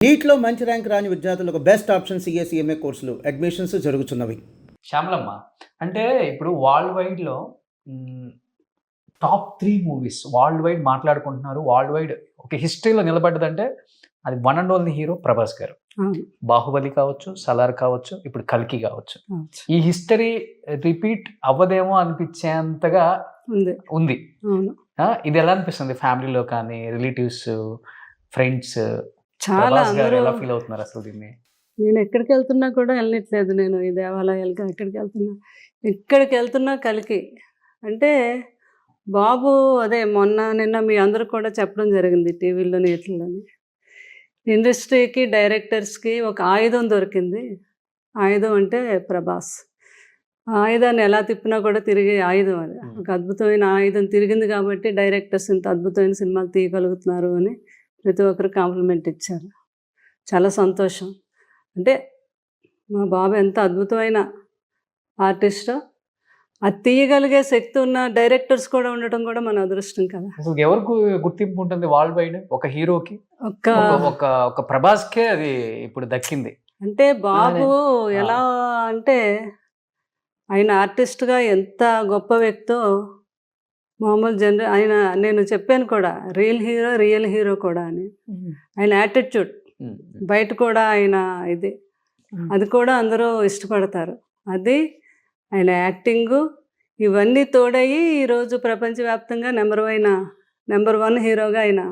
నీట్లో మంచి ర్యాంక్ రాని విద్యార్థులకు బెస్ట్ ఆప్షన్ సిఎస్ఈఎంఏ కోర్సులు అడ్మిషన్స్ జరుగుతున్నవి. శ్యామలమ్మ, అంటే ఇప్పుడు వరల్డ్ వైడ్లో టాప్ 3 మూవీస్ వరల్డ్ వైడ్ మాట్లాడుకుంటున్నారు. వరల్డ్ వైడ్ ఒక హిస్టరీలో నిలబడ్డదంటే అది one and only hero Prabhas గారు. బాహుబలి కావచ్చు, సలార్ కావచ్చు, ఇప్పుడు కల్కి కావచ్చు. ఈ హిస్టరీ రిపీట్ అవ్వదేమో అనిపించేంతగా ఉంది. ఇది ఎలా అనిపిస్తుంది ఫ్యామిలీలో కానీ, రిలేటివ్స్, ఫ్రెండ్స్? చాలా ఎలా ఫీల్ అవుతున్నారు అసలు దీన్ని? నేను ఎక్కడికి వెళ్తున్నా కూడా వెళ్ళట్లేదు. నేను ఈ దేవాలయాలకి ఎక్కడికి వెళ్తున్నా కలికి అంటే బాబు అదే మొన్న నిన్న మీ అందరూ కూడా చెప్పడం జరిగింది టీవీలోని ఇట్లని. ఇండస్ట్రీకి డైరెక్టర్స్కి ఒక ఆయుధం దొరికింది. ఆయుధం అంటే ప్రభాస్. ఆ ఆయుధాన్ని ఎలా తిప్పినా కూడా తిరిగే ఆయుధం అది. ఒక అద్భుతమైన ఆయుధం తిరిగింది కాబట్టి డైరెక్టర్స్ ఇంత అద్భుతమైన సినిమాలు తీయగలుగుతున్నారు అని ప్రతి ఒక్కరు కాంప్లిమెంట్ ఇచ్చారు. చాలా సంతోషం. అంటే మా బాబు ఎంత అద్భుతమైన ఆర్టిస్టో, అది తీయగలిగే శక్తి ఉన్న డైరెక్టర్స్ కూడా ఉండటం కూడా మన అదృష్టం కదా. అసలు ఎవరికి గుర్తింపు ఉంటుంది వరల్డ్ వైడ్? ఒక హీరోకి, ఒక ప్రభాస్కే అది ఇప్పుడు దక్కింది. అంటే బాబు ఎలా అంటే ఆయన ఆర్టిస్ట్గా ఎంత గొప్ప వ్యక్తో మామూలు ఆయన నేను చెప్పాను కూడా రియల్ హీరో కూడా అని. ఆయన యాటిట్యూడ్ బయట కూడా ఆయన అది కూడా అందరూ ఇష్టపడతారు. అది ఆయన యాక్టింగు ఇవన్నీ తోడయ్యి ఈరోజు ప్రపంచవ్యాప్తంగా నెంబర్ 1 హీరోగా ఆయన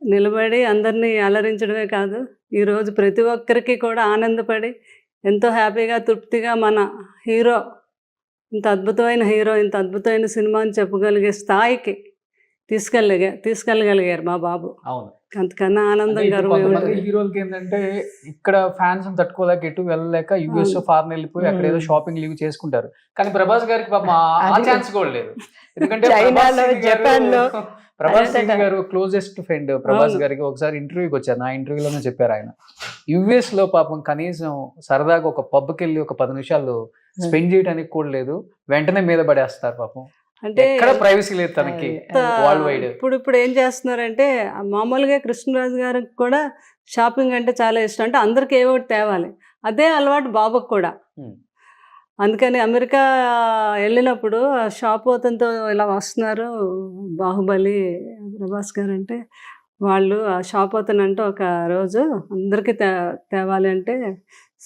నిలబడి అందరినీ అలరించడమే కాదు, ఈరోజు ప్రతి ఒక్కరికి కూడా ఆనందపడి ఎంతో హ్యాపీగా తృప్తిగా మన హీరో ఇంత అద్భుతమైన హీరో, ఇంత అద్భుతమైన సినిమా అని చెప్పగలిగే స్థాయికి తీసుకెళ్ళగలిగారు మా బాబు. అవును, అంతకన్నా ఆనందం హీరోలకి ఏంటంటే ఇక్కడ ఫ్యాన్స్ తట్టుకోలేక ఎటు వెళ్ళలేక యుఎస్ ఫారెన్ వెళ్ళిపోయి అక్కడ ఏదో షాపింగ్ లీవ్ చేసుకుంటారు. కానీ ప్రభాస్ గారికి పాపం ఆ ఛాన్స్ కూడా లేదు. ఎందుకంటే ప్రభాస్ గారు క్లోజెస్ట్ ఫ్రెండ్ ప్రభాస్ గారికి ఒకసారి ఇంటర్వ్యూకి వచ్చారు. నా ఇంటర్వ్యూలోనే చెప్పారు ఆయన యుఎస్ లో పాపం కనీసం సరదాగా ఒక పబ్కి వెళ్ళి ఒక 10 నిమిషాలు స్పెండ్ చేయడానికి కూడా లేదు, వెంటనే మీద పడేస్తారు పాపం. అంటే ప్రైవసీ లేదు తనకి వరల్డ్ వైడ్. ఇప్పుడు ఏం చేస్తున్నారంటే మామూలుగా కృష్ణరాజు గారికి కూడా షాపింగ్ అంటే చాలా ఇష్టం. అంటే అందరికి ఏవో ఒకటి తేవాలి, అదే అలవాటు బాబుకి కూడా. అందుకని అమెరికా వెళ్ళినప్పుడు షాప్ అతనితో ఇలా వస్తున్నారు బాహుబలి ప్రభాస్ గారు అంటే, వాళ్ళు ఆ షాప్ అతను అంటే ఒక రోజు అందరికీ తేవాలి అంటే,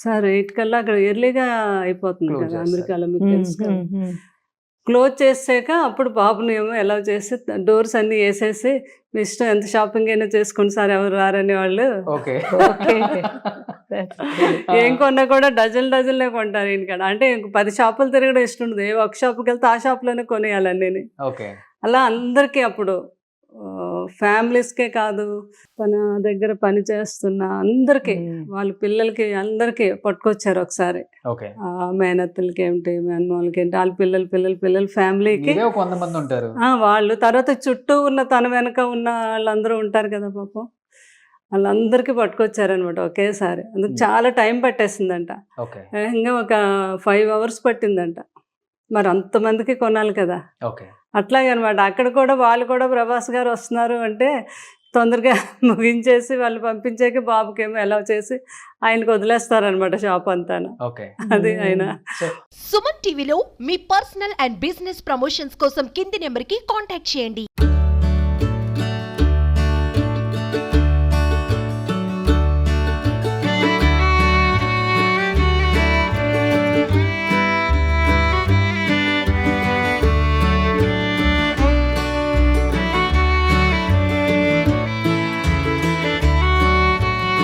సార్ 8 కల్లా అక్కడ ఎర్లీగా అయిపోతుంది కదా అమెరికాలో, మీకు తెలుసు కదా. క్లోజ్ చేసాక అప్పుడు బాబుని ఏమో ఎలా చేసి డోర్స్ అన్నీ వేసేసి మీ ఇష్టం ఎంత షాపింగ్ అయినా చేసుకోండి సార్, ఎవరు రారని వాళ్ళు. ఏం కొన్నా కూడా డజన్లే కొంటారు ఈయనకాడ. అంటే 10 షాపులు తిరగడం ఇష్టం ఉండదు. ఏ ఒక షాపుకి వెళ్తే ఆ షాప్లోనే కొనేయాలని. అలా అందరికీ అప్పుడు ఫ్యామిలీస్కే కాదు, తన దగ్గర పని చేస్తున్న అందరికీ, వాళ్ళ పిల్లలకి అందరికీ పట్టుకొచ్చారు ఒకసారి. మేనత్తలకి ఏంటి, మేనమాలకి ఏంటి, వాళ్ళ పిల్లలు ఫ్యామిలీకి ఉంటారు వాళ్ళు. తర్వాత చుట్టూ ఉన్న తన వెనక ఉన్న వాళ్ళందరూ ఉంటారు కదా పాపం, వాళ్ళందరికీ పట్టుకొచ్చారనమాట ఒకేసారి. అందుకు చాలా టైం పట్టేసిందంట. ఇంకా ఒక 5 hours పట్టిందంట. మరి అంతమందికి కొనాలి కదా. అట్లాగే అనమాట. అక్కడ కూడా వాళ్ళు కూడా ప్రభాస్ గారు వస్తున్నారు అంటే తొందరగా ముగించేసి వాళ్ళు పంపించాక బాబుకేమో ఎలా చేసి ఆయనకు వదిలేస్తారనమాట షాప్ అంతా. అది ఆయన. సుమన్ టీవీలో మీ పర్సనల్ అండ్ బిజినెస్ ప్రమోషన్స్ కోసం కింది నెంబర్కి కాంటాక్ట్ చేయండి.